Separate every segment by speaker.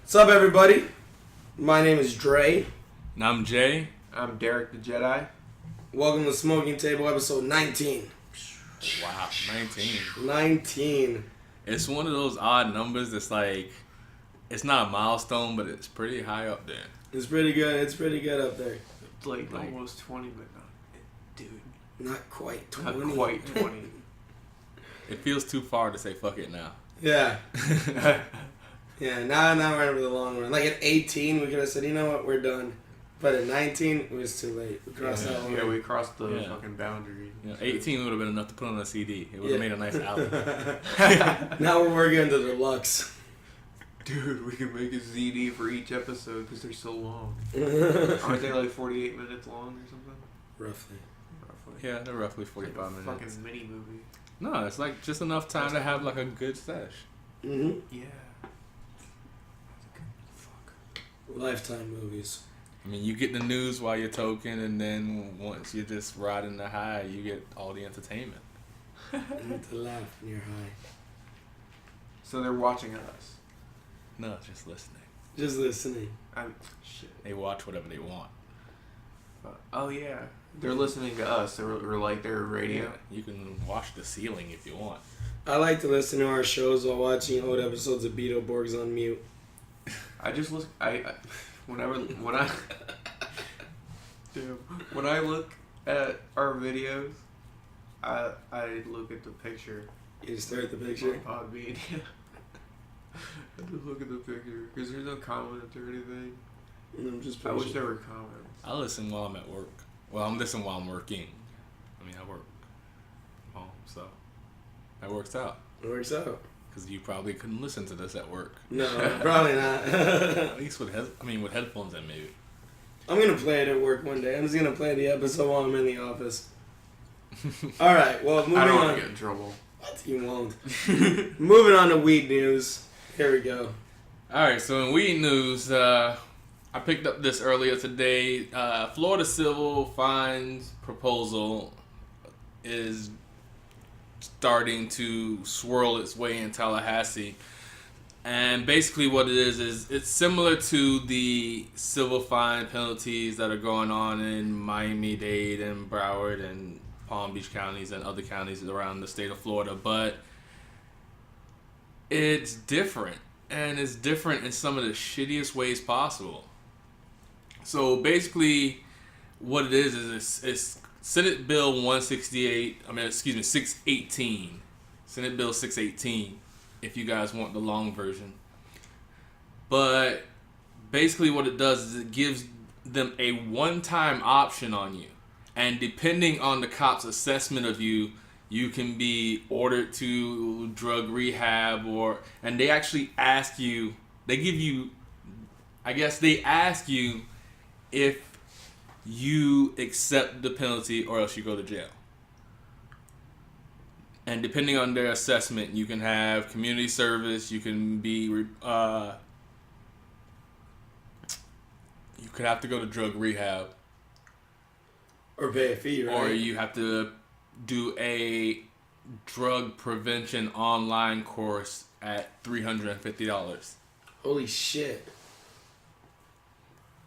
Speaker 1: What's up, everybody? My name is Dre.
Speaker 2: And I'm Jay.
Speaker 3: I'm Deric the Jedi.
Speaker 1: Welcome to Smoking Table episode 19.
Speaker 2: Wow, 19.
Speaker 1: 19.
Speaker 2: It's one of those odd numbers that's like, it's not a milestone, but it's pretty high up there.
Speaker 1: It's pretty good. It's pretty good up there.
Speaker 3: It's like almost 20, but not, dude.
Speaker 1: Not quite 20.
Speaker 3: Not quite 20.
Speaker 2: It feels too far to say fuck it now.
Speaker 1: Yeah. Yeah, now we're in for the long run. Like at 18, we could have said, you know what, we're done. But at 19, it was too late. We crossed that line.
Speaker 3: Yeah, we crossed the fucking boundary.
Speaker 2: Yeah, 18 would have been enough to put on a CD. It would have made a nice album.
Speaker 1: Now we're working on the deluxe.
Speaker 3: Dude, we could make a CD for each episode because they're so long. Aren't they like 48 minutes long or something?
Speaker 1: Roughly.
Speaker 2: Yeah, they're roughly 45 minutes.
Speaker 3: Fucking mini movie.
Speaker 2: No, it's like just enough time to have like a good sesh.
Speaker 1: Mm-hmm.
Speaker 3: Yeah.
Speaker 1: Lifetime movies.
Speaker 2: I mean, you get the news while you're toking, and then once you're just riding the high, you get all the entertainment.
Speaker 1: You get to laugh when you're high.
Speaker 3: So they're watching us.
Speaker 2: No, just listening.
Speaker 1: Just listening.
Speaker 3: Shit.
Speaker 2: They watch whatever they want.
Speaker 3: Oh yeah. They're listening to us. Or like their radio.
Speaker 2: Yeah, you can watch the ceiling if you want.
Speaker 1: I like to listen to our shows while watching old episodes of Beetleborgs on mute.
Speaker 3: I just look. When I look at our videos, I look at the picture.
Speaker 1: You just stare at the picture?
Speaker 3: On Podbean, yeah. I just look at the picture because there's no comments or anything. I wish there were comments.
Speaker 2: I listen while I'm at work. Well, I'm listening while I'm working. I mean, I work from home, so that works out.
Speaker 1: It works out.
Speaker 2: Because you probably couldn't listen to this at work.
Speaker 1: No, probably not.
Speaker 2: At least with headphones in maybe.
Speaker 1: I'm gonna play it at work one day. I'm just gonna play the episode while I'm in the office. All right. Well, moving on.
Speaker 3: I don't want to get in trouble.
Speaker 1: What? You won't. Moving on to weed news. Here we go.
Speaker 2: All right. So in weed news, I picked up this earlier today. Florida civil fines proposal is starting to swirl its way in Tallahassee. And basically what it is it's similar to the civil fine penalties that are going on in Miami-Dade and Broward and Palm Beach counties and other counties around the state of Florida. But it's different. And it's different in some of the shittiest ways possible. So basically what it is it's Senate Bill 618. Senate Bill 618, if you guys want the long version. But basically what it does is it gives them a one-time option on you. And depending on the cop's assessment of you, you can be ordered to drug rehab and they actually ask you, they ask you if you accept the penalty or else you go to jail. And depending on their assessment, you can have community service, you can be, you could have to go to drug rehab.
Speaker 1: Or pay a fee, right?
Speaker 2: Or you have to do a drug prevention online course at $350.
Speaker 1: Holy shit.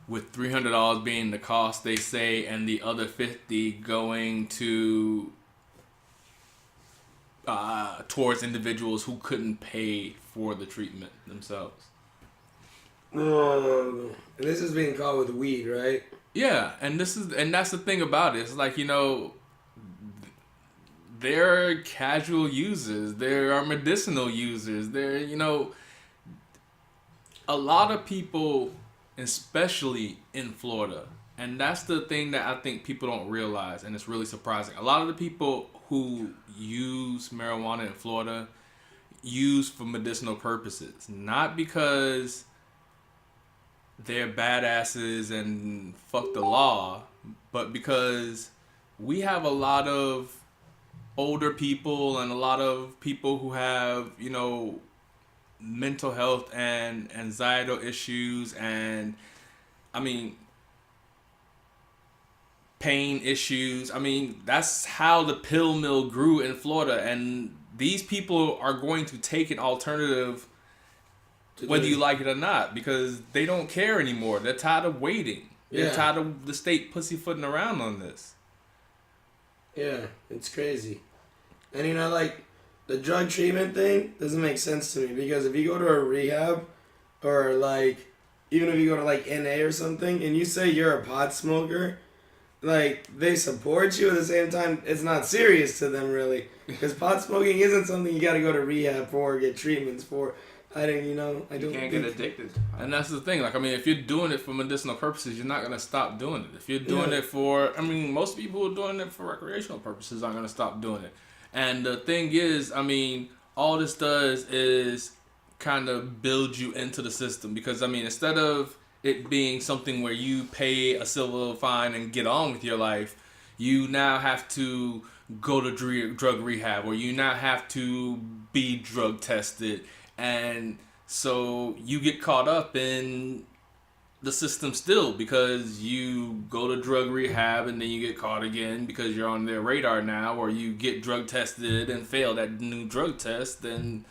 Speaker 2: With $300 being the cost, they say, and the other $50 going to towards individuals who couldn't pay for the treatment themselves.
Speaker 1: And this is being called with weed, right?
Speaker 2: Yeah, and that's the thing about it. It's like, they're casual users, there are medicinal users, there, a lot of people, especially in Florida. And that's the thing that I think people don't realize, and it's really surprising. A lot of the people who use marijuana in Florida use for medicinal purposes. Not because they're badasses and fuck the law, but because we have a lot of older people and a lot of people who have, mental health and anxiety issues and, pain issues. That's how the pill mill grew in Florida, and these people are going to take an alternative whether you like it or not, because they don't care anymore. They're tired of waiting. They're tired of the state pussyfooting around on this.
Speaker 1: Yeah, it's crazy. And you know, like, the drug treatment thing doesn't make sense to me, because if you go to a rehab, or like, even if you go to like NA or something, and you say you're a pot smoker, like, they support you. At the same time, it's not serious to them, really. Because pot smoking isn't something you got to go to rehab for or get treatments for. I don't, you know, I don't.
Speaker 3: You can't get addicted to pot.
Speaker 2: And that's the thing. Like, I mean, if you're doing it for medicinal purposes, you're not going to stop doing it. If you're doing it for, I mean, most people who are doing it for recreational purposes aren't going to stop doing it. And the thing is, I mean, all this does is kind of build you into the system. Because, I mean, instead of it being something where you pay a civil fine and get on with your life, you now have to go to drug rehab, or you now have to be drug tested. And so you get caught up in the system still, because you go to drug rehab and then you get caught again because you're on their radar now, or you get drug tested and fail that new drug test. Then,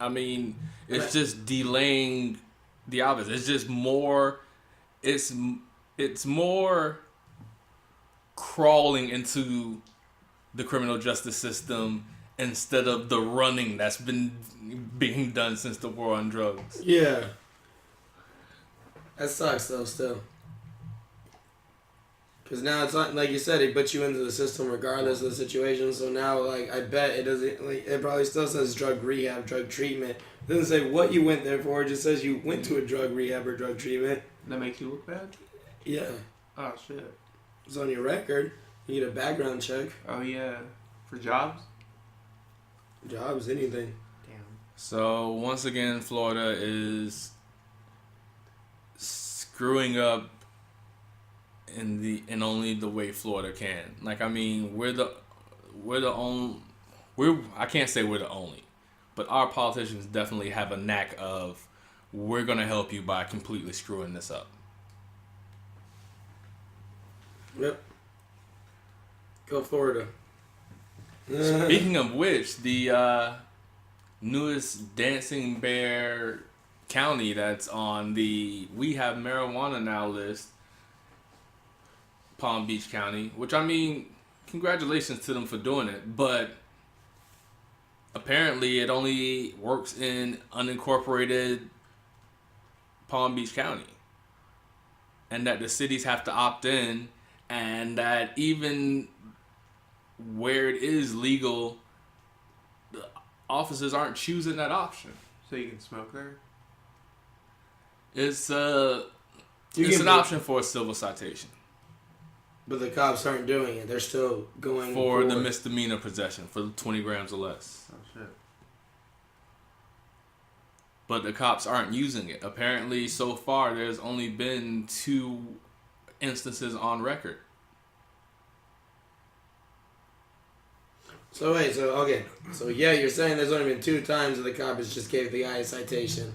Speaker 2: I mean, it's just delaying the obvious. It's just more, it's more crawling into the criminal justice system instead of the running that's been being done since the war on drugs.
Speaker 1: Yeah. That sucks, though, still. Because now it's not, like you said, it puts you into the system regardless of the situation. So now, like, I bet it doesn't, like, it probably still says drug rehab, drug treatment. It doesn't say what you went there for. It just says you went to a drug rehab or drug treatment.
Speaker 3: That makes you look bad?
Speaker 1: Yeah.
Speaker 3: Oh, shit.
Speaker 1: It's on your record. You get a background check.
Speaker 3: Oh, yeah. For jobs?
Speaker 1: Jobs, anything.
Speaker 3: Damn.
Speaker 2: So, once again, Florida is screwing up in only the way Florida can. Like, I mean, I can't say we're the only, but our politicians definitely have a knack of, we're gonna help you by completely screwing this up.
Speaker 1: Yep. Go Florida.
Speaker 2: Speaking of which, the newest Dancing Bear County that's on the We Have Marijuana Now list, Palm Beach County, which, I mean, congratulations to them for doing it, but apparently it only works in unincorporated Palm Beach County, and that the cities have to opt in, and that even where it is legal, the officers aren't choosing that option.
Speaker 3: So you can smoke there?
Speaker 2: It's an option for a civil citation.
Speaker 1: But the cops aren't doing it. They're still going
Speaker 2: for the misdemeanor possession for 20 grams or less.
Speaker 3: Oh, shit.
Speaker 2: But the cops aren't using it. Apparently, so far, there's only been 2 instances on record.
Speaker 1: So wait, so yeah, you're saying there's only been 2 times that the cops just gave the guy a citation.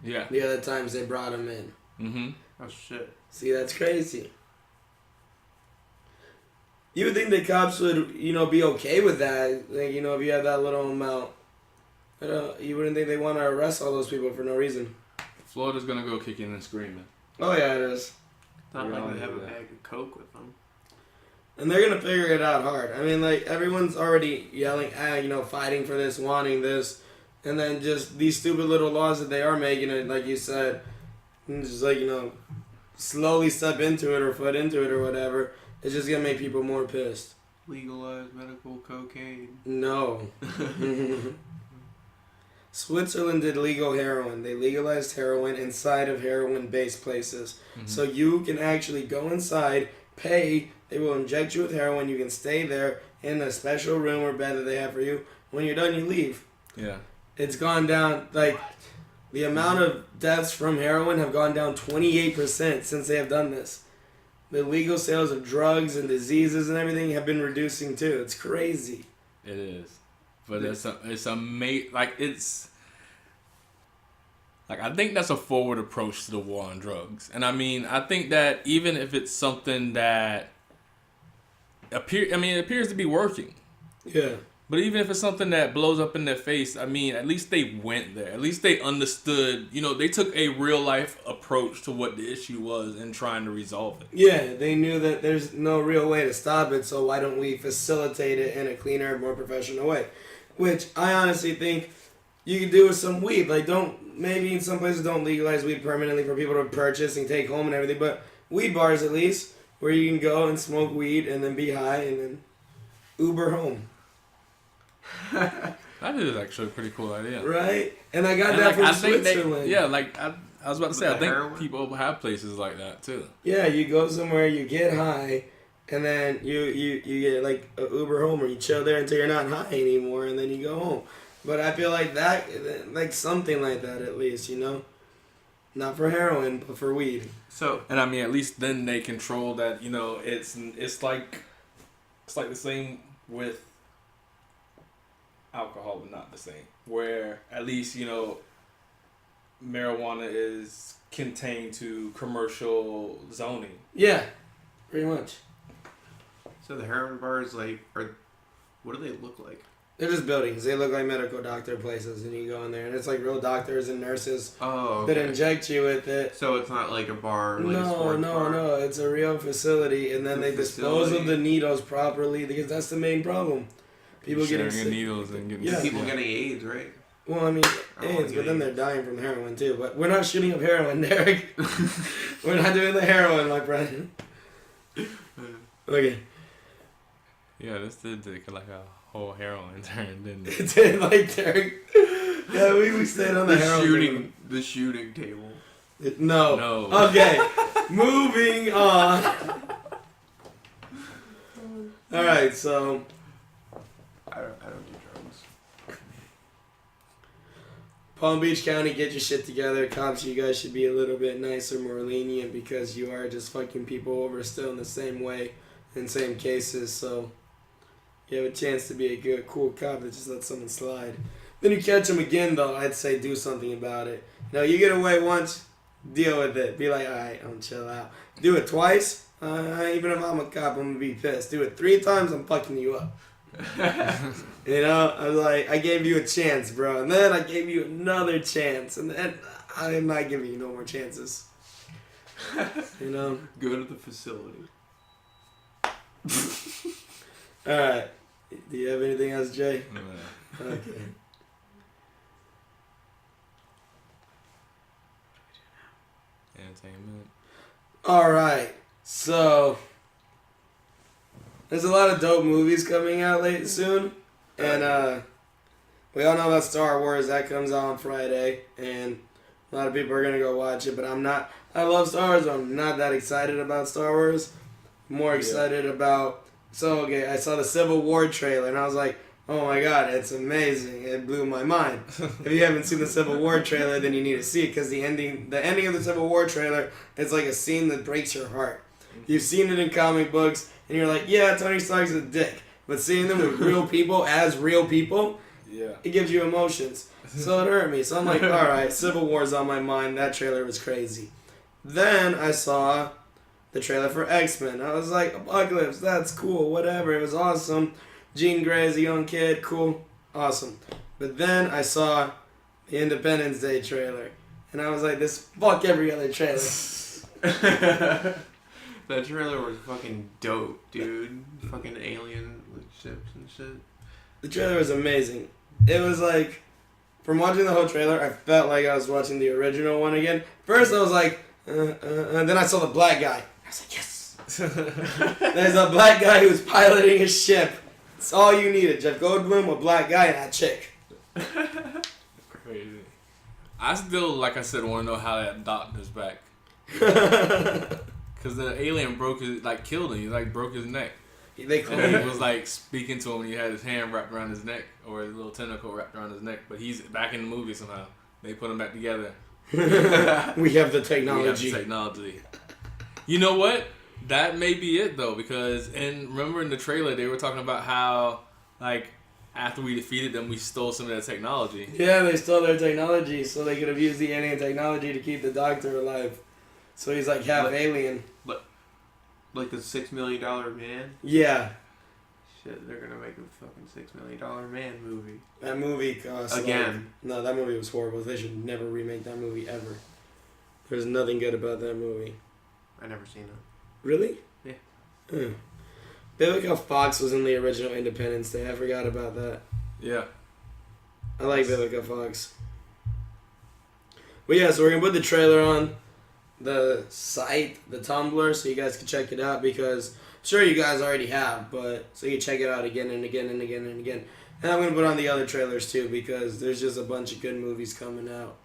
Speaker 2: Yeah.
Speaker 1: The other times they brought him in.
Speaker 2: Mm-hmm.
Speaker 3: Oh, shit.
Speaker 1: See, that's crazy. You would think the cops would, be okay with that. Like, if you have that little amount. You wouldn't think they want to arrest all those people for no reason.
Speaker 2: Florida's going to go kicking and screaming.
Speaker 1: Oh, yeah, it is.
Speaker 3: It's not like they have a bag of coke with them.
Speaker 1: And they're going to figure it out hard. I mean, like, everyone's already yelling, fighting for this, wanting this. And then just these stupid little laws that they are making it, like you said, and just like, slowly step into it or foot into it or whatever. It's just going to make people more pissed.
Speaker 3: Legalize medical cocaine.
Speaker 1: No. Switzerland did legal heroin. They legalized heroin inside of heroin-based places. Mm-hmm. So you can actually go inside, pay, they will inject you with heroin, you can stay there in a special room or bed that they have for you. When you're done, you leave.
Speaker 2: Yeah.
Speaker 1: It's gone down, the amount of deaths from heroin have gone down 28% since they have done this. The legal sales of drugs and diseases and everything have been reducing too. It's crazy.
Speaker 2: It is. But I think that's a forward approach to the war on drugs. And I mean, I think that even if it's something that it appears to be working.
Speaker 1: Yeah.
Speaker 2: But even if it's something that blows up in their face, I mean, at least they went there. At least they understood. You know, they took a real life approach to what the issue was and trying to resolve it.
Speaker 1: Yeah, they knew that there's no real way to stop it, so why don't we facilitate it in a cleaner, more professional way? Which I honestly think you could do with some weed. Like, maybe in some places don't legalize weed permanently for people to purchase and take home and everything, but weed bars at least, where you can go and smoke weed and then be high and then Uber home.
Speaker 2: That is actually a pretty cool idea.
Speaker 1: Right? And I got that from Switzerland.
Speaker 2: I was about to say, I think people have places like that too.
Speaker 1: Yeah, you go somewhere, you get high, and then you get like an Uber home, or you chill there until you're not high anymore, and then you go home. But I feel like like something like that at least, you know? Not for heroin, but for weed.
Speaker 2: So, and I mean, at least then they control that, you know, it's like the same with alcohol, but not the same. Where at least, you know, marijuana is contained to commercial zoning.
Speaker 1: Yeah, pretty much.
Speaker 3: So the heroin bars, like, what do they look like?
Speaker 1: They're just buildings. They look like medical doctor places, and you go in there, and it's like real doctors and nurses that inject you with it.
Speaker 3: So it's not like a bar, like a sports bar.
Speaker 1: No. It's a real facility, and then they dispose of the needles properly, because that's the main problem. People getting sick.
Speaker 2: Needles and getting
Speaker 3: people getting AIDS, right?
Speaker 1: Well, I mean, AIDS, but then they're dying from heroin too. But we're not shooting up heroin, Deric. We're not doing the heroin, my friend. Okay.
Speaker 2: Yeah, this did like a whole heroin turn, didn't it?
Speaker 1: It did, like, Deric. Yeah, we stayed on the heroin.
Speaker 3: The shooting table.
Speaker 1: No. Okay. Moving on. All right, so.
Speaker 3: I don't do drugs.
Speaker 1: Palm Beach County, get your shit together. Cops, you guys should be a little bit nicer, more lenient, because you are just fucking people over still in the same way, in same cases, so you have a chance to be a good, cool cop that just lets someone slide. Then you catch them again, though, I'd say do something about it. You know, you get away once, deal with it. Be like, alright, I'm chill out. Do it twice, even if I'm a cop, I'm gonna be pissed. Do it 3 times, I'm fucking you up. You know, I was like, I gave you a chance, bro, and then I gave you another chance, and then I'm not giving you no more chances. You know?
Speaker 3: Go to the facility.
Speaker 1: Alright. Do you have anything else, Jay?
Speaker 2: No.
Speaker 1: Okay.
Speaker 2: Entertainment.
Speaker 1: Alright. So there's a lot of dope movies coming out soon. And we all know about Star Wars. That comes out on Friday. And a lot of people are gonna go watch it, but I'm not. I love Star Wars, but I'm not that excited about Star Wars. More excited about. So, okay, I saw the Civil War trailer, and I was like, oh my god, it's amazing. It blew my mind. If you haven't seen the Civil War trailer, then you need to see it, because the ending of the Civil War trailer is like a scene that breaks your heart. You've seen it in comic books, and you're like, yeah, Tony Stark's a dick. But seeing them with real people, as real people, it gives you emotions. So it hurt me. So I'm like, alright, Civil War's on my mind. That trailer was crazy. Then I saw the trailer for X-Men. I was like, Apocalypse, that's cool, whatever. It was awesome. Jean Grey is a young kid, cool, awesome. But then I saw the Independence Day trailer. And I was like, fuck every other trailer.
Speaker 3: That trailer was fucking dope, dude. Fucking alien ships and shit.
Speaker 1: The trailer was amazing. It was like, from watching the whole trailer, I felt like I was watching the original one again. First I was like, and then I saw the black guy. I was like, yes. There's a black guy who's piloting a ship. It's all you needed. Jeff Goldblum, a black guy, and that chick.
Speaker 2: Crazy. I still, like I said, want to know how that doctor's back. Because the alien killed him. He broke his neck.
Speaker 1: They
Speaker 2: and he was like speaking to him, and he had his hand wrapped around his neck, or his little tentacle wrapped around his neck. But he's back in the movie somehow. They put him back together.
Speaker 1: We have the technology.
Speaker 2: You know what? That may be it though, because remember in the trailer they were talking about how after we defeated them, we stole some of their technology.
Speaker 1: Yeah, they stole their technology so they could have used the alien technology to keep the Doctor alive. So he's half alien.
Speaker 3: Like the $6 million man?
Speaker 1: Yeah.
Speaker 3: Shit. that they're gonna make a fucking $6 million Man movie.
Speaker 1: That movie cost
Speaker 3: again.
Speaker 1: No, that movie was horrible. They should never remake that movie ever. There's nothing good about that movie.
Speaker 3: I never seen it.
Speaker 1: Really?
Speaker 3: Yeah.
Speaker 1: Vivica Fox was in the original Independence Day. I forgot about that.
Speaker 2: Yeah.
Speaker 1: I like Vivica Fox. But yeah, so we're going to put the trailer on the site, the Tumblr, so you guys can check it out because sure you guys already have, but so you can check it out again and again and again and again. And I'm going to put on the other trailers too because there's just a bunch of good movies coming out.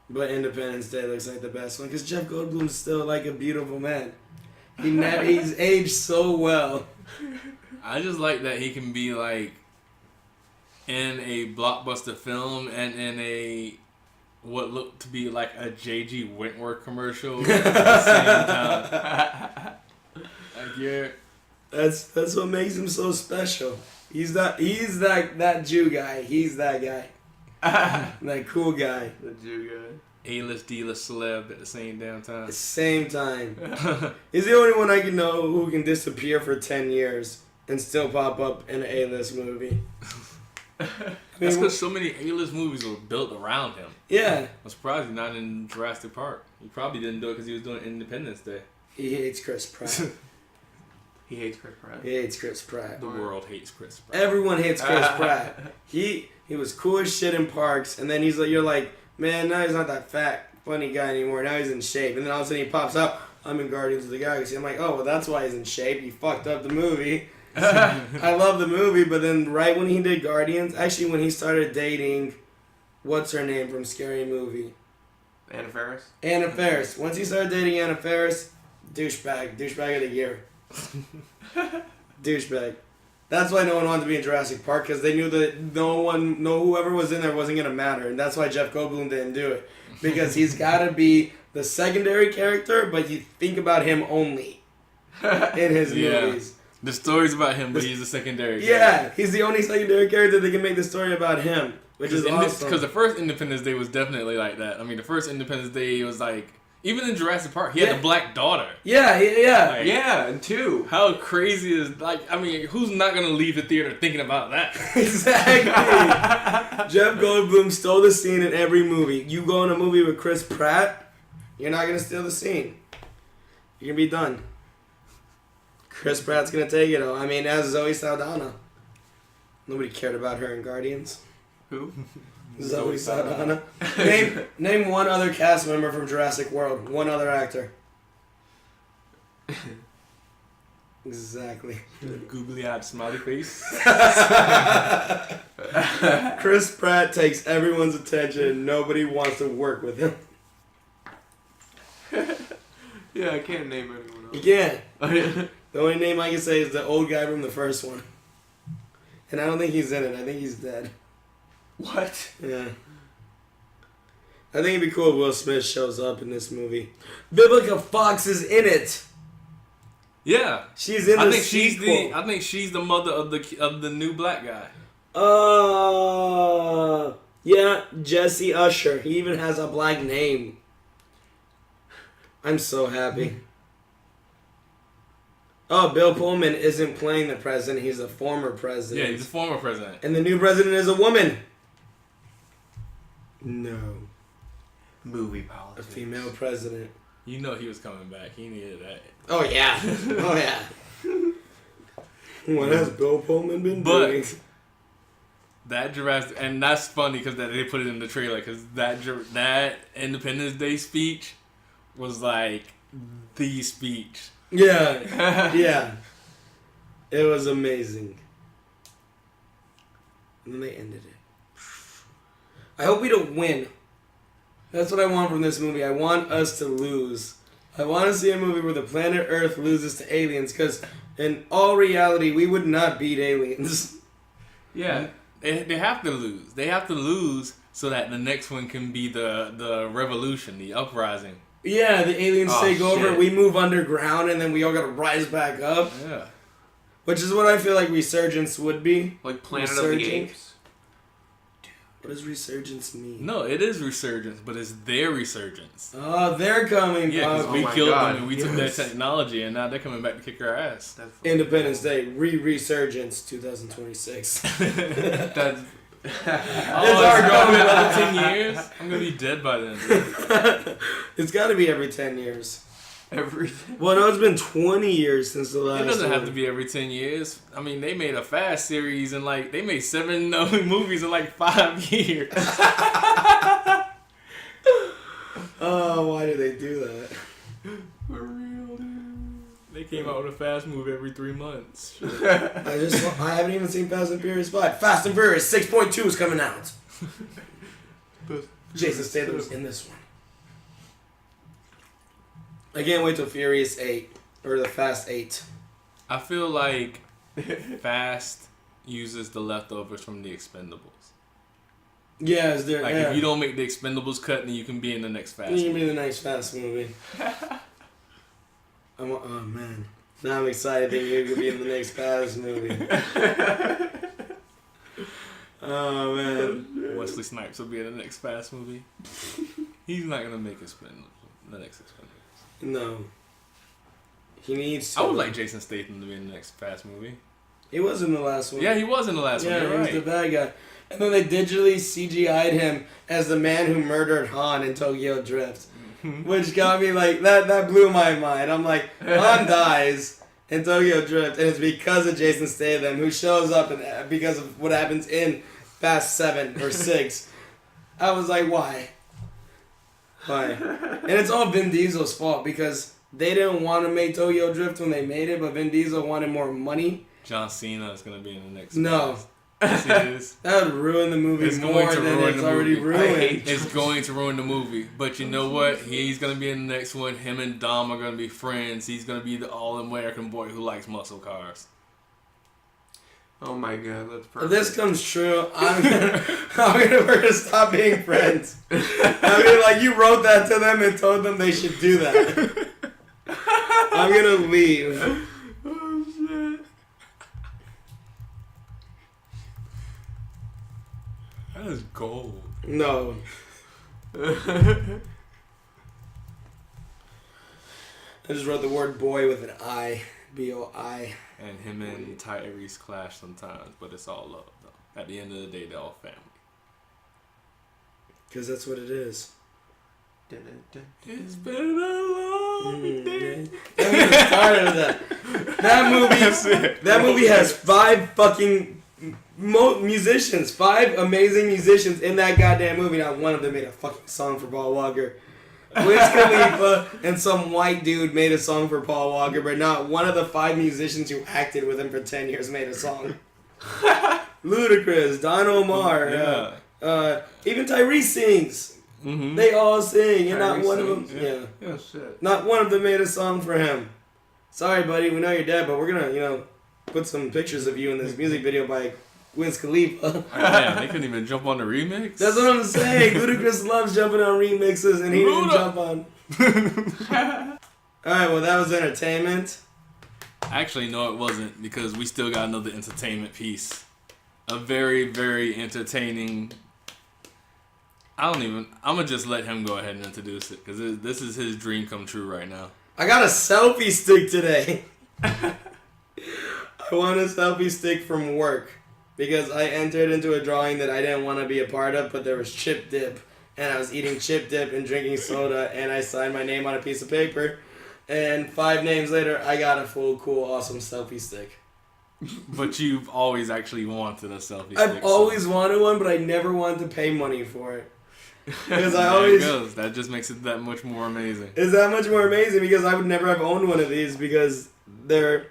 Speaker 1: But Independence Day looks like the best one because Jeff Goldblum's still like a beautiful man. He's aged so well.
Speaker 2: I just like that he can be like in a blockbuster film and in a what looked to be like a J.G. Wentworth commercial at the same time. Like, yeah.
Speaker 1: That's what makes him so special. He's that Jew guy. He's that guy. That cool guy.
Speaker 3: The Jew guy.
Speaker 2: A-list, D-list celeb at the same damn time.
Speaker 1: At the same time. He's the only one I can know who can disappear for 10 years and still pop up in an A-list movie.
Speaker 2: That's because so many A-list movies were built around him.
Speaker 1: Yeah.
Speaker 2: I'm surprised he's not in Jurassic Park. He probably didn't do it because he was doing Independence Day.
Speaker 1: He hates Chris Pratt.
Speaker 3: He hates Chris Pratt.
Speaker 1: He hates Chris Pratt.
Speaker 2: The world hates Chris Pratt.
Speaker 1: Everyone hates Chris Pratt. He was cool as shit in Parks, and then you're like, man, now he's not that fat, funny guy anymore. Now he's in shape. And then all of a sudden he pops up, I'm in Guardians of the Galaxy. I'm like, oh, well, that's why he's in shape. He fucked up the movie. I love the movie, but then right when he did Guardians, actually when he started dating, what's her name from Scary Movie?
Speaker 3: Anna Faris?
Speaker 1: Anna Faris. Once he started dating Anna Faris, douchebag of the year. Douchebag. That's why no one wanted to be in Jurassic Park, because they knew that whoever was in there wasn't going to matter, and that's why Jeff Goldblum didn't do it. Because he's got to be the secondary character, but you think about him only in his movies.
Speaker 2: The story's about him, but he's a secondary character.
Speaker 1: Yeah, he's the only secondary character that can make the story about him, which is awesome.
Speaker 2: Because the first Independence Day was definitely like that. I mean, the first Independence Day was like, even in Jurassic Park, he had a black daughter.
Speaker 1: Yeah.
Speaker 2: Like,
Speaker 3: yeah, and two.
Speaker 2: How crazy is, like, I mean, who's not going to leave the theater thinking about that?
Speaker 1: Exactly. Jeff Goldblum stole the scene in every movie. You go in a movie with Chris Pratt, you're not going to steal the scene. You're going to be done. Chris Pratt's going to take it all. I mean, as Zoe Saldana. Nobody cared about her in Guardians.
Speaker 3: Who?
Speaker 1: Zoe Saldana. Name one other cast member from Jurassic World. One other actor. Exactly.
Speaker 2: Googly-eyed smiley face.
Speaker 1: Chris Pratt takes everyone's attention and nobody wants to work with him.
Speaker 3: Yeah, I can't name anyone else.
Speaker 1: You can't. The only name I can say is the old guy from the first one. And I don't think he's in it. I think he's dead.
Speaker 3: What?
Speaker 1: Yeah. I think it'd be cool if Will Smith shows up in this movie. Vivica Fox is in it.
Speaker 2: Yeah.
Speaker 1: She's in the sequel.
Speaker 2: I think she's the mother of the new black guy.
Speaker 1: Yeah, Jesse Usher. He even has a black name. I'm so happy. Oh, Bill Pullman isn't playing the president. He's a former president.
Speaker 2: Yeah, he's a former president.
Speaker 1: And the new president is a woman. No.
Speaker 3: Movie politics.
Speaker 1: A female president.
Speaker 2: You know he was coming back. He needed that.
Speaker 1: Oh, yeah. Oh, yeah. What has Bill Pullman been doing?
Speaker 2: That Jurassic... And that's funny because they put it in the trailer because that Independence Day speech was like the speech.
Speaker 1: Yeah. Yeah. It was amazing. And then they ended it. I hope we don't win. That's what I want from this movie. I want us to lose. I want to see a movie where the planet Earth loses to aliens, because in all reality, we would not beat aliens.
Speaker 2: Yeah, they have to lose. They have to lose so that the next one can be the revolution, the uprising.
Speaker 1: Yeah, the aliens take over, we move underground, and then we all gotta rise back up.
Speaker 2: Yeah. Which
Speaker 1: is what I feel like Resurgence would be.
Speaker 3: Like Planet of the Apes.
Speaker 1: What does Resurgence mean?
Speaker 2: No, it is Resurgence, but it's their Resurgence.
Speaker 1: Oh, they're coming.
Speaker 2: Yeah, because we killed them and we took their
Speaker 1: Yes.
Speaker 2: technology, and now they're coming back to kick our ass.
Speaker 1: Independence Day, Resurgence 2026.
Speaker 2: That's... it's going to be another 10 years? I'm going to be dead by then.
Speaker 1: It's got to be every 10 years.
Speaker 3: Everything.
Speaker 1: Well, no, it's been 20 years since the last
Speaker 2: It doesn't have
Speaker 1: one.
Speaker 2: to be every 10 years. I mean, they made a Fast series and they made 7 movies in 5 years.
Speaker 1: Oh, why did they do that?
Speaker 2: For real, dude. They came out with a Fast movie every 3 months.
Speaker 1: I haven't even seen Fast and Furious 5. Fast and Furious 6.2 is coming out. Jason Statham's in this one. I can't wait till Furious 8 or the Fast 8.
Speaker 2: I feel like Fast uses the leftovers from the Expendables.
Speaker 1: Yeah, is there?
Speaker 2: If you don't make the Expendables cut, then you can be in the next Fast.
Speaker 1: You can be in the next Fast movie. Oh man, now I'm excited that you could be in the next Fast movie. Oh man,
Speaker 2: Wesley Snipes will be in the next Fast movie. He's not gonna make the next Expendables.
Speaker 1: No. He needs to.
Speaker 2: I would like Jason Statham to be in the next Fast movie.
Speaker 1: He was in the last one.
Speaker 2: Yeah, he was in the last one.
Speaker 1: Yeah,
Speaker 2: You're
Speaker 1: he was
Speaker 2: right.
Speaker 1: the bad guy. And then they digitally CGI'd him as the man who murdered Han in Tokyo Drift. Which got me that blew my mind. I'm like, Han dies in Tokyo Drift, and it's because of Jason Statham, who shows up and because of what happens in Fast 7 or 6. I was like, why? Why? And it's all Vin Diesel's fault because they didn't want to make Tokyo Drift when they made it, but Vin Diesel wanted more money.
Speaker 2: John Cena is going to be in the next
Speaker 1: No.
Speaker 2: Fast. Yes, he is.
Speaker 1: That would ruin the movie more than it's already ruined.
Speaker 2: It's going to ruin the movie. But you know what? He's going to be in the next one. Him and Dom are going to be friends. He's going to be the all-American boy who likes muscle cars.
Speaker 3: Oh my god, that's
Speaker 1: If
Speaker 3: perfect.
Speaker 1: this comes true, we're gonna stop being friends. I mean, like, you wrote that to them and told them they should do that. I'm gonna leave.
Speaker 2: Oh, shit. That is gold.
Speaker 1: No. I just wrote the word boy with an I. B-O-I.
Speaker 2: And him and Tyrese clash sometimes, but it's all love, though. At the end of the day, they're all family.
Speaker 1: Because that's what it is.
Speaker 2: It's been a long day.
Speaker 1: I'm tired of that. That movie has 5 fucking musicians. 5 amazing musicians in that goddamn movie. Not one of them made a fucking song for Paul Walker. Wiz Khalifa and some white dude made a song for Paul Walker, but not one of the 5 musicians who acted with him for 10 years made a song. Ludacris, Don Omar, even Tyrese sings.
Speaker 2: Mm-hmm.
Speaker 1: They all sing, and
Speaker 3: Tyrese
Speaker 1: not one of them.
Speaker 3: sings,
Speaker 1: Yeah.
Speaker 3: Oh shit.
Speaker 1: Not one of them made a song for him. Sorry, buddy, we know you're dead, but we're gonna, put some pictures of you in this music video by Wiz Khalifa.
Speaker 2: Man, they couldn't even jump on the remix?
Speaker 1: That's what I'm saying. Ludacris loves jumping on remixes, and he didn't jump on. Alright, well, that was entertainment.
Speaker 2: Actually, no, it wasn't, because we still got another entertainment piece. A very, very entertaining... I'm gonna just let him go ahead and introduce it, because this is his dream come true right now.
Speaker 1: I got a selfie stick today. I won a selfie stick from work because I entered into a drawing that I didn't want to be a part of, but there was chip dip, and I was eating chip dip and drinking soda, and I signed my name on a piece of paper, and 5 names later, I got a full, cool, awesome selfie stick.
Speaker 2: But you've always actually wanted a selfie stick.
Speaker 1: I've always wanted one, but I never wanted to pay money for it. Because I
Speaker 2: there
Speaker 1: always...
Speaker 2: it goes. That just makes it that much more amazing.
Speaker 1: It's that much more amazing because I would never have owned one of these because they're...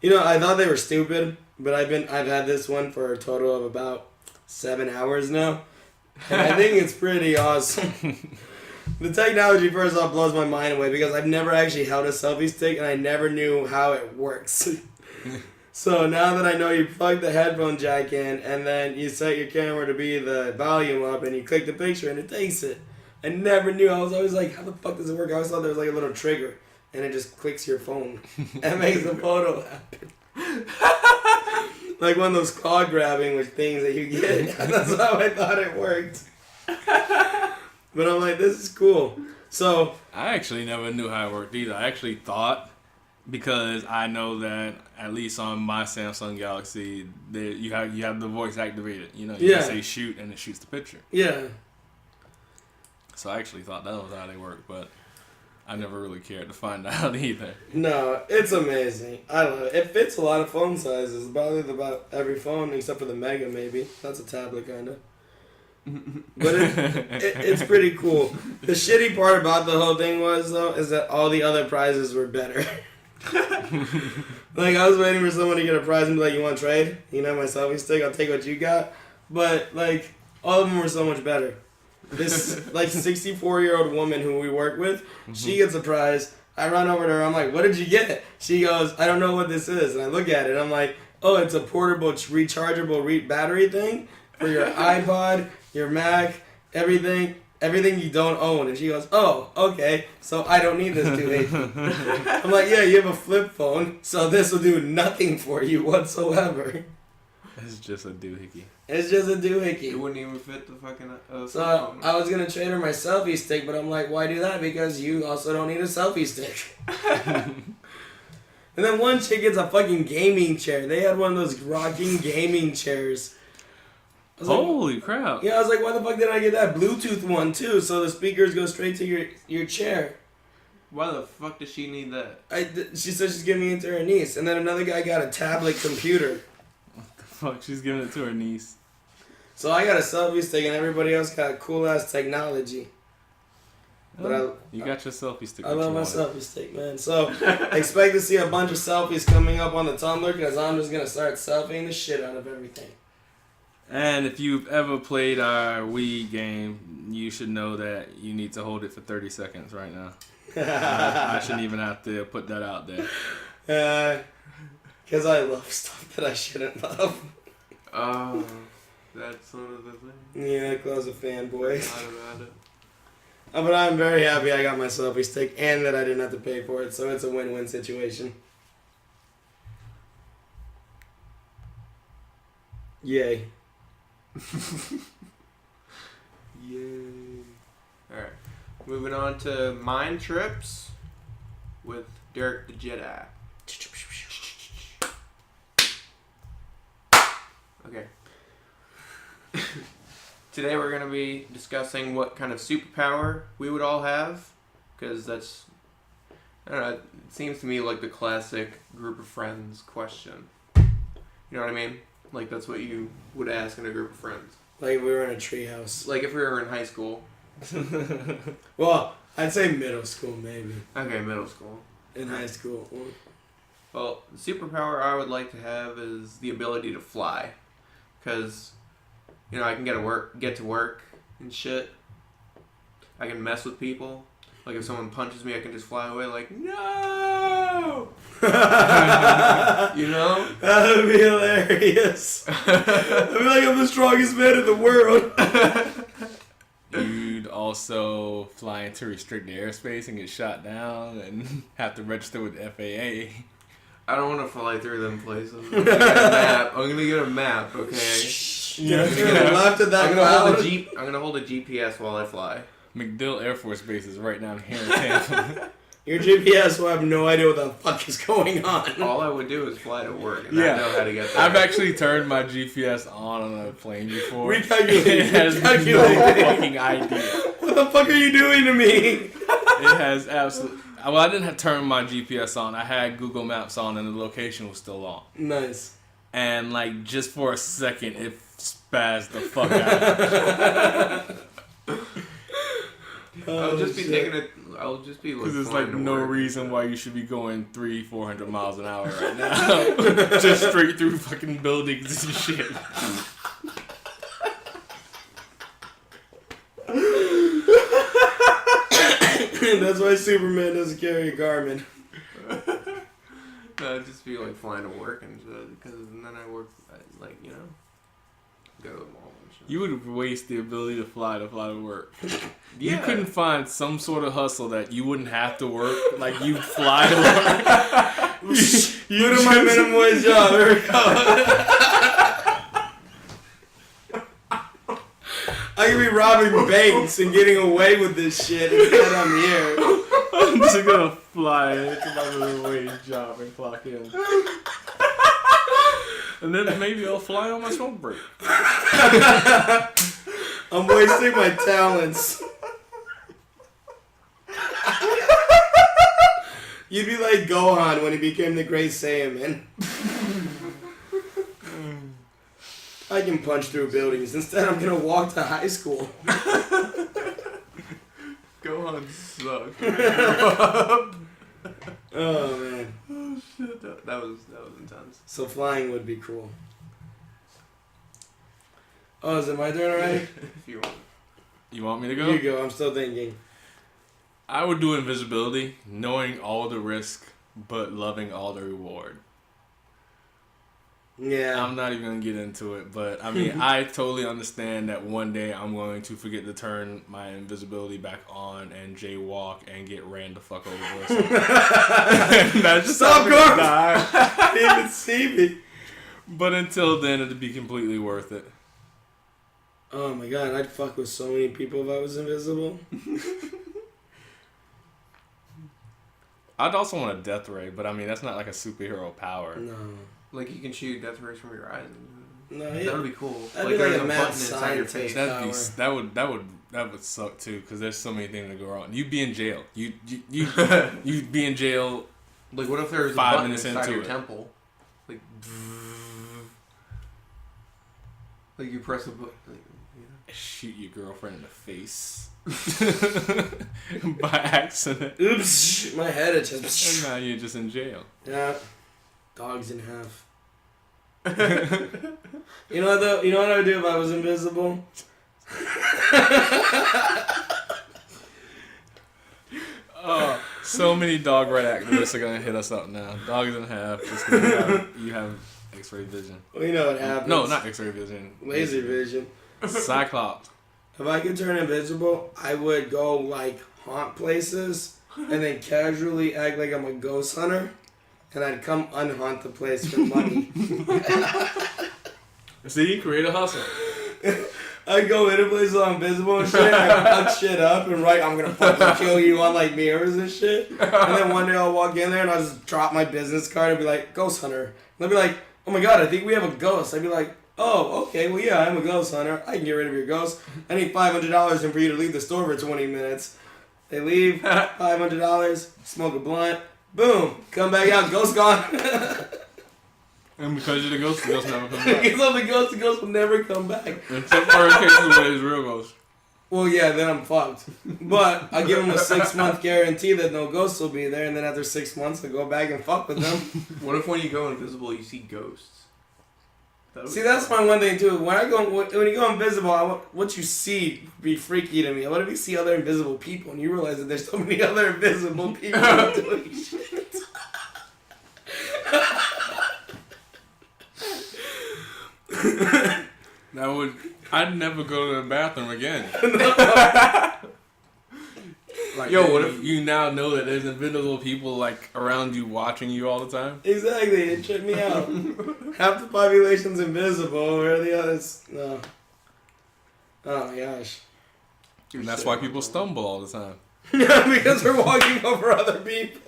Speaker 1: I thought they were stupid, but I've had this one for a total of about 7 hours now. And I think it's pretty awesome. The technology, first off, blows my mind away because I've never actually held a selfie stick and I never knew how it works. So now that I know you plug the headphone jack in and then you set your camera to be the volume up and you click the picture and it takes it. I never knew. I was always like, how the fuck does it work? I always thought there was like a little trigger and it just clicks your phone and makes the photo happen. like one of those claw grabbing with things that you get. That's how I thought it worked. But I'm like, this is cool. So
Speaker 2: I actually never knew how it worked either. I actually thought, because I know that at least on my Samsung Galaxy, you have the voice activated. You know, you can say shoot and it shoots the picture.
Speaker 1: Yeah.
Speaker 2: So I actually thought that was how they work, but I never really cared to find out either.
Speaker 1: No, it's amazing. I love it. It fits a lot of phone sizes. Probably about every phone except for the Mega, maybe. That's a tablet, kind of. But it's pretty cool. The shitty part about the whole thing was, though, is that all the other prizes were better. Like, I was waiting for someone to get a prize and be like, you want to trade? You know, my selfie stick, I'll take what you got. But, like, all of them were so much better. This, like, 64-year-old woman who we work with, she gets a prize. I run over to her. I'm like, what did you get? She goes, I don't know what this is. And I look at it. I'm like, oh, it's a portable, rechargeable battery thing for your iPod, your Mac, everything you don't own. And she goes, oh, okay, so I don't need this doohickey. I'm like, yeah, you have a flip phone, so this will do nothing for you whatsoever.
Speaker 2: It's just a doohickey.
Speaker 1: It's just a doohickey.
Speaker 3: It wouldn't even fit the fucking
Speaker 1: so I was going to trade her my selfie stick, but I'm like, why do that? Because you also don't need a selfie stick. And then one chick gets a fucking gaming chair. They had one of those rocking gaming chairs.
Speaker 2: Holy crap.
Speaker 1: Yeah, I was like, why the fuck did I get that Bluetooth one too? So the speakers go straight to your chair.
Speaker 3: Why the fuck does she need that?
Speaker 1: She said she's giving it to her niece. And then another guy got a tablet computer.
Speaker 2: What the fuck? She's giving it to her niece.
Speaker 1: So I got a selfie stick and everybody else got cool ass technology. But
Speaker 2: you got your selfie stick.
Speaker 1: I love my selfie stick, man. So expect to see a bunch of selfies coming up on the Tumblr because I'm just going to start selfieing the shit out of everything.
Speaker 2: And if you've ever played our Wii game, you should know that you need to hold it for 30 seconds right now. I shouldn't even have to put that out there.
Speaker 1: Because I love stuff that I shouldn't love.
Speaker 3: Oh, that's one of the things.
Speaker 1: Yeah, Claude's a fanboy.
Speaker 3: Not about it.
Speaker 1: But I'm very happy I got my selfie stick and that I didn't have to pay for it, so it's a win-win situation. Yay.
Speaker 3: Yay. Alright. Moving on to Mind Trips with Deric the Jedi. Okay. Today we're going to be discussing what kind of superpower we would all have. Because that's, I don't know, it seems to me like the classic group of friends question. You know what I mean? Like, that's what you would ask in a group of friends.
Speaker 1: Like if we were in a treehouse.
Speaker 3: Like if we were in high school.
Speaker 1: Well, I'd say middle school, maybe.
Speaker 3: Okay, middle school.
Speaker 1: In high school.
Speaker 3: Well, the superpower I would like to have is the ability to fly. Because, you know, I can get to work and shit. I can mess with people. Like if someone punches me, I can just fly away like, no! You know?
Speaker 1: That would be hilarious. I'd be like, I'm the strongest man in the world.
Speaker 2: You'd also fly into restricted airspace and get shot down and have to register with the FAA.
Speaker 3: I don't want to fly through them places. I'm gonna get a map, okay?
Speaker 1: Yeah, left of that
Speaker 3: I'm gonna hold a GPS while I fly.
Speaker 2: MacDill Air Force Base is right down here in Tampa.
Speaker 1: Your GPS will have no idea what the fuck is going on.
Speaker 3: All I would do is fly to work, and I know how to get there.
Speaker 2: I've actually turned my GPS on a plane before.
Speaker 1: Recalculating.
Speaker 2: It has no fucking idea.
Speaker 1: What the fuck are you doing to me?
Speaker 2: It has absolutely... Well, I didn't have turned my GPS on. I had Google Maps on, and the location was still on.
Speaker 1: Nice.
Speaker 2: And, like, just for a second, it spazzed the fuck out.
Speaker 3: I'll just be taking it. I'll just be like.
Speaker 2: Because there's like no reason why you should be going 300-400 miles an hour right now, just straight through fucking buildings and shit.
Speaker 1: That's why Superman doesn't carry a Garmin.
Speaker 3: No, I'd just be like flying to work and shit, because then I work like, you know, go to the mall and shit.
Speaker 2: You would waste the ability to fly to work.
Speaker 3: Yeah.
Speaker 2: You couldn't find some sort of hustle that you wouldn't have to work. Like, you'd fly to work.
Speaker 1: You do my minimum wage job. Here we go. I could be robbing banks and getting away with this shit instead I'm here.
Speaker 2: I'm just gonna fly into my minimum wage job and clock in. And then maybe I'll fly on my smoke break.
Speaker 1: I'm wasting my talents. You'd be like Gohan when he became the Great Saiyaman. I can punch through buildings. Instead, I'm gonna walk to high school.
Speaker 3: Gohan sucked.
Speaker 1: Oh man.
Speaker 3: Oh shit, that was intense.
Speaker 1: So flying would be cool. Oh, is it my turn already?
Speaker 3: If you want.
Speaker 2: You want me to go?
Speaker 1: You go. I'm still thinking.
Speaker 2: I would do invisibility, knowing all the risk, but loving all the reward.
Speaker 1: Yeah.
Speaker 2: I'm not even going to get into it, but I mean, I totally understand that one day I'm going to forget to turn my invisibility back on and jaywalk and get ran the fuck over or something. That's just
Speaker 1: Stop going!
Speaker 2: die.
Speaker 1: Didn't even see me.
Speaker 2: But until then, it'd be completely worth it.
Speaker 1: Oh my god, I'd fuck with so many people if I was invisible.
Speaker 2: I'd also want a death ray, but I mean, that's not like a superhero power.
Speaker 1: No.
Speaker 3: Like you can shoot death rays from your eyes.
Speaker 1: No,
Speaker 3: That would be cool.
Speaker 1: That'd be
Speaker 3: there's
Speaker 1: like a mad
Speaker 3: button inside your face.
Speaker 1: scientist.
Speaker 2: That would suck too, because there's so many things that go wrong. You'd be in jail. You'd be in jail.
Speaker 3: Like what if there was a
Speaker 2: 5
Speaker 3: button
Speaker 2: minutes
Speaker 3: inside
Speaker 2: into
Speaker 3: your
Speaker 2: it.
Speaker 3: temple? Like you press a button.
Speaker 2: Shoot your girlfriend in the face by accident.
Speaker 1: Oops, my head is just.
Speaker 2: And now you're just in jail.
Speaker 1: Yeah. Dogs in half. You know what though? You know what I would do if I was invisible?
Speaker 2: Oh, so many dog right activists are gonna hit us up now. Dogs in half, just because you have X-ray vision.
Speaker 1: Well, you know what happens.
Speaker 2: No, not X-ray vision.
Speaker 1: Laser vision.
Speaker 2: Cyclops.
Speaker 1: If I could turn invisible, I would go like haunt places and then casually act like I'm a ghost hunter, and I'd come unhaunt the place for money.
Speaker 2: See, create a hustle.
Speaker 1: I'd go into places I'm invisible and shit, and I'd fuck shit up and write, I'm gonna fucking kill you on like mirrors and shit. And then one day I'll walk in there and I'll just drop my business card and be like, ghost hunter. And they'll be like, oh my god, I think we have a ghost. I'd be like, oh, okay, well yeah, I'm a ghost hunter. I can get rid of your ghost. I need $500 and for you to leave the store for 20 minutes. They leave, $500, smoke a blunt, boom, come back out, ghost gone.
Speaker 2: And because you're the ghost never comes back.
Speaker 1: Because I'm the ghost will never come back.
Speaker 2: Except for in cases where it's real ghost.
Speaker 1: Well, yeah, then I'm fucked. But I give them a 6-month guarantee that no ghosts will be there, and then after 6 months, I go back and fuck with them.
Speaker 3: What if when you go invisible, you see ghosts?
Speaker 1: See, that's my one thing too. When you go invisible, what you see be freaky to me. What if you see other invisible people and you realize that there's so many other invisible people doing shit?
Speaker 2: I'd never go to the bathroom again. Like,
Speaker 3: yo, what if
Speaker 2: you now know that there's invisible people like around you watching you all the time?
Speaker 1: Exactly, it tripped me out. Half the population's invisible, where are the others? No. Oh my gosh.
Speaker 2: And that's why people stumble all the time.
Speaker 1: Yeah, because we're walking over other people.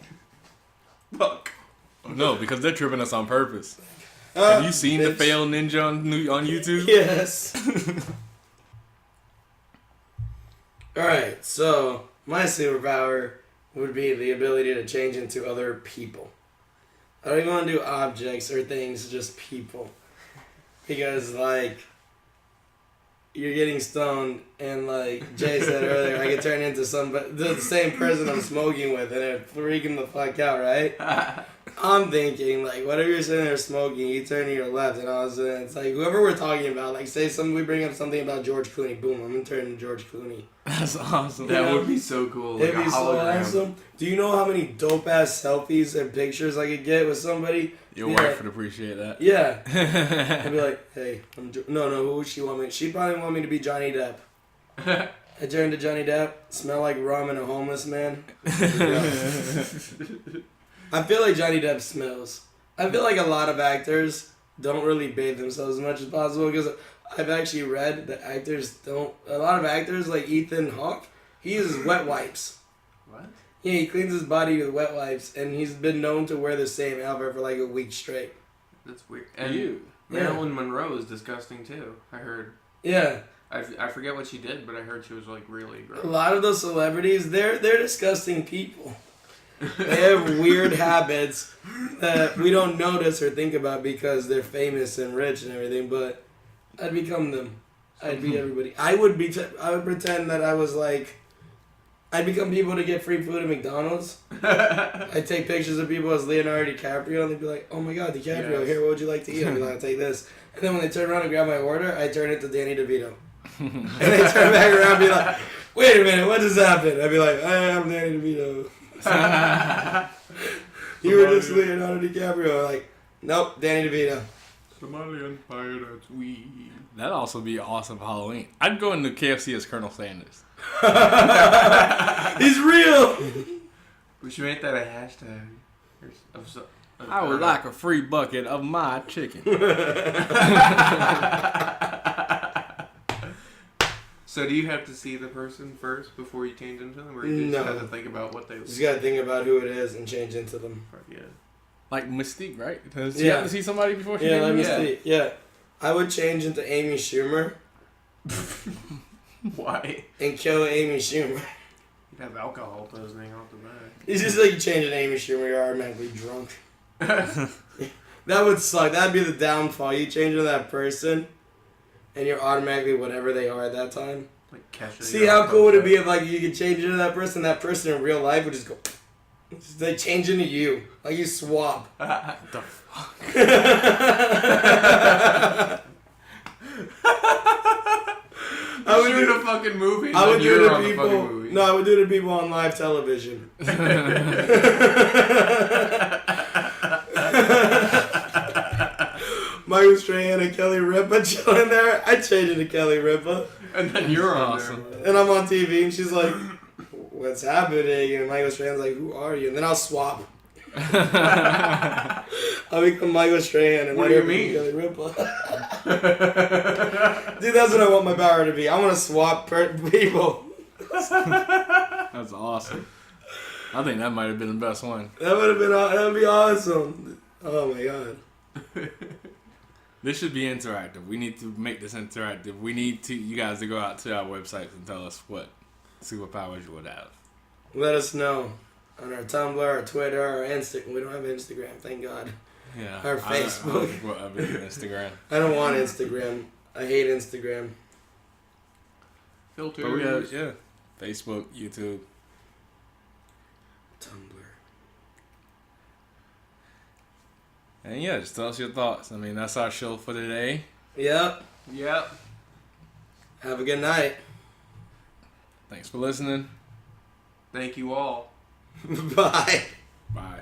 Speaker 3: fuck?
Speaker 2: No, because they're tripping us on purpose. Have you seen the failed ninja on YouTube?
Speaker 1: Yes. Alright, so my superpower would be the ability to change into other people. I don't even want to do objects or things, just people. Because, like, you're getting stoned, and like Jay said earlier, I could turn into the same person I'm smoking with, and it freak him the fuck out, right? I'm thinking, like, what if you're sitting there smoking, you turn to your left, and all of a sudden, it's like, whoever we're talking about, like, say we bring up something about George Clooney, boom, I'm gonna turn into George Clooney.
Speaker 2: That's awesome.
Speaker 3: That would be so cool. Like
Speaker 1: It'd be so awesome. Do you know how many dope-ass selfies and pictures I could get with somebody?
Speaker 2: Your wife would appreciate that.
Speaker 1: Yeah. I'd be like, hey, no, who would she want me? She'd probably want me to be Johnny Depp. I turn to Johnny Depp, smell like rum and a homeless man. I feel like Johnny Depp smells. I feel like a lot of actors don't really bathe themselves as much as possible because I've actually read that actors don't. A lot of actors like Ethan Hawke, he uses wet wipes.
Speaker 3: What?
Speaker 1: Yeah, he cleans his body with wet wipes, and he's been known to wear the same outfit for like a week straight.
Speaker 3: That's weird. And Marilyn Monroe is disgusting too. I heard.
Speaker 1: Yeah.
Speaker 3: I forget what she did, but I heard she was like really gross.
Speaker 1: A lot of those celebrities, they're disgusting people. They have weird habits that we don't notice or think about because they're famous and rich and everything. But I'd become them. I'd be everybody. I would pretend that I was like. I'd become people to get free food at McDonald's. I'd take pictures of people as Leonardo DiCaprio, and they'd be like, "Oh my God, DiCaprio!
Speaker 3: Yes.
Speaker 1: Here, what would you like to eat?" I'd be like, "I'll take this." And then when they turn around and grab my order, I turn it to Danny DeVito. And they turn back around and be like, "Wait a minute, what just happened?" I'd be like, "I am Danny DeVito." You were just Leonardo DiCaprio. Like, nope, Danny DeVito.
Speaker 3: Somalian pirate, we.
Speaker 2: That'd also be awesome for Halloween. I'd go into KFC as Colonel Sanders.
Speaker 1: He's real.
Speaker 3: We should make that a hashtag.
Speaker 2: I would like a free bucket of my chicken.
Speaker 3: So do you have to see the person first before you change into them, or you just have to think about what they?
Speaker 1: You just gotta think about who it is and change into them.
Speaker 3: Yeah.
Speaker 2: Like Mystique, right? Does she have to see somebody before she
Speaker 1: let me
Speaker 2: changes?
Speaker 1: see. Yeah, I would change into Amy Schumer.
Speaker 3: Why?
Speaker 1: And kill Amy Schumer.
Speaker 3: You'd have alcohol poisoning off the back.
Speaker 1: It's just like you change into Amy Schumer, you're automatically drunk. That would suck. That'd be the downfall. You change into that person, and you're automatically whatever they are at that time.
Speaker 3: Like Kesha.
Speaker 1: See how cool would it be if like you could change into that person in real life would just go. Just, they change into you. Like you swap.
Speaker 2: What the fuck?
Speaker 3: I would do the fucking movie.
Speaker 1: I would do
Speaker 3: the
Speaker 1: to people. No, I would do to people on live television. Michael Strahan and Kelly Ripa chilling there. I'd change it to Kelly Ripa.
Speaker 3: And then you're
Speaker 2: awesome.
Speaker 3: there.
Speaker 1: And I'm on TV and she's like, "What's happening?" And Michael Strahan's like, "Who are you?" And then I'll swap. I'll become Michael Strahan and
Speaker 3: what do you mean?
Speaker 1: Kelly Ripa. Dude, that's what I want my power to be. I want to swap people.
Speaker 2: That's awesome. I think that might have been the best one.
Speaker 1: That would be awesome. Oh my God.
Speaker 2: This should be interactive. We need to make this interactive. We need you guys to go out to our websites and tell us what superpowers you would have.
Speaker 1: Let us know on our Tumblr, our Twitter, our Instagram. We don't have Instagram, thank God.
Speaker 2: Yeah.
Speaker 1: Our Facebook.
Speaker 2: I don't do Instagram.
Speaker 1: I don't want Instagram. I hate Instagram.
Speaker 3: Filters.
Speaker 2: But we have, Facebook, YouTube.
Speaker 1: Tumblr.
Speaker 2: And yeah, just tell us your thoughts. I mean, that's our show for today.
Speaker 1: Yep. Have a good night.
Speaker 2: Thanks for listening.
Speaker 3: Thank you all.
Speaker 1: Bye.
Speaker 2: Bye.